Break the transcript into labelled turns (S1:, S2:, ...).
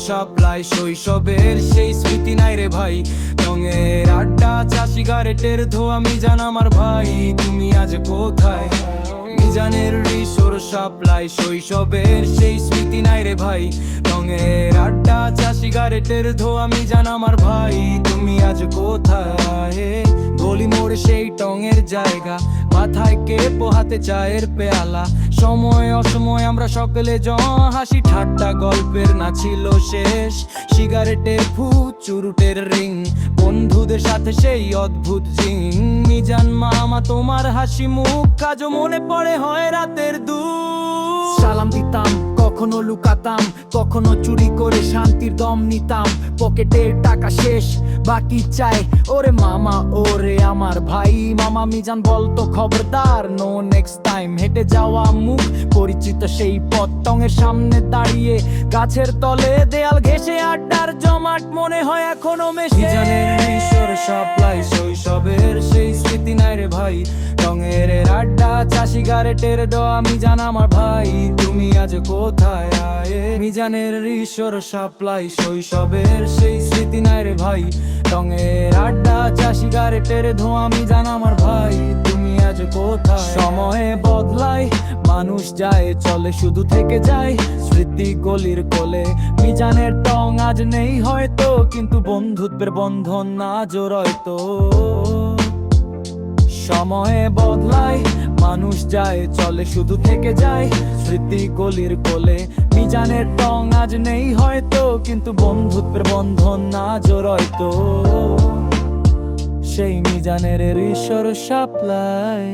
S1: Supply শৈশবের সেই স্মৃতি নাই রে ভাই। রঙের আড্ডা চা সিগারেটের ধোয়া মিজান আমার ভাই, তুমি আজ কোথায়? মিজানের রিসোর সাপ্লাই শৈশবের সেই স্মৃতি নাই রে ভাই। রঙের আড্ডা চা সিগারেটের ধোয়া মিজান আমার ভাই, তুমি আজ কোথায়? গলি মোড়ে সেই টঙের জায়গা, মাথায় কে পোহাতে চায়ের পেয়ালা। সময় অসময় আমরা সকলে হাসি ঠাট্টা, গল্পের না ছিল শেষ। সিগারেটের ফুট চুরুটের রিং, বন্ধুদের সাথে সেই অদ্ভুত জিং। মিজান মামা তোমার হাসি মুখ আজও মনে পড়ে, হয় রাতের দুধ।
S2: সালাম দিতাম, কখনো লুকাতাম, কখনো চুরি করে শান্তির দম নিতাম। পকেটের টাকা শেষ, বাকি চাই ওরে মামা ওরে আমার ভাই। মামা মিজান বলতো খবরদার, নো নেক্সট টাইম। হেঁটে যাওয়া মুখ পরিচিত সেই পথ, টঙের সামনে দাঁড়িয়ে গাছের তলে দেয়াল ঘেঁষে আড্ডার জমাট মনে হয় এখনো মেশে।
S1: মিজানের রিসোর সাপ্লাই শৈশবের সেই স্মৃতি নাই রে ভাই। রঙের আড্ডা চা সিগারেটের ডোয়া মিজান আমার ভাই, তুমি আজ কোথায়? মিজানের রিসোর সাপ্লাই শৈশবের সেই স্মৃতি নাই রে ভাই। রঙের আড্ডা চা সিগারেটের ধোঁয়া মিজান আমার ভাই, তুমি আজ কোথায়? সময়ে বদলায়, মানুষ যায় চলে, শুধু থেকে যায় স্মৃতি গলির কোলে। মিজানের টং আজ নেই হয়তো, কিন্তু বন্ধুত্বের বন্ধন আজ রয়তো। সময়ে বদলায়, মানুষ যায় চলে, শুধু থেকে যায় স্মৃতি গলির কোলে। মিজানের টং আজ নেই হয়তো, কিন্তু বন্ধুত্বের বন্ধন আজ রয়তো। সেই মিজানের রিসোর সাপ্লাই।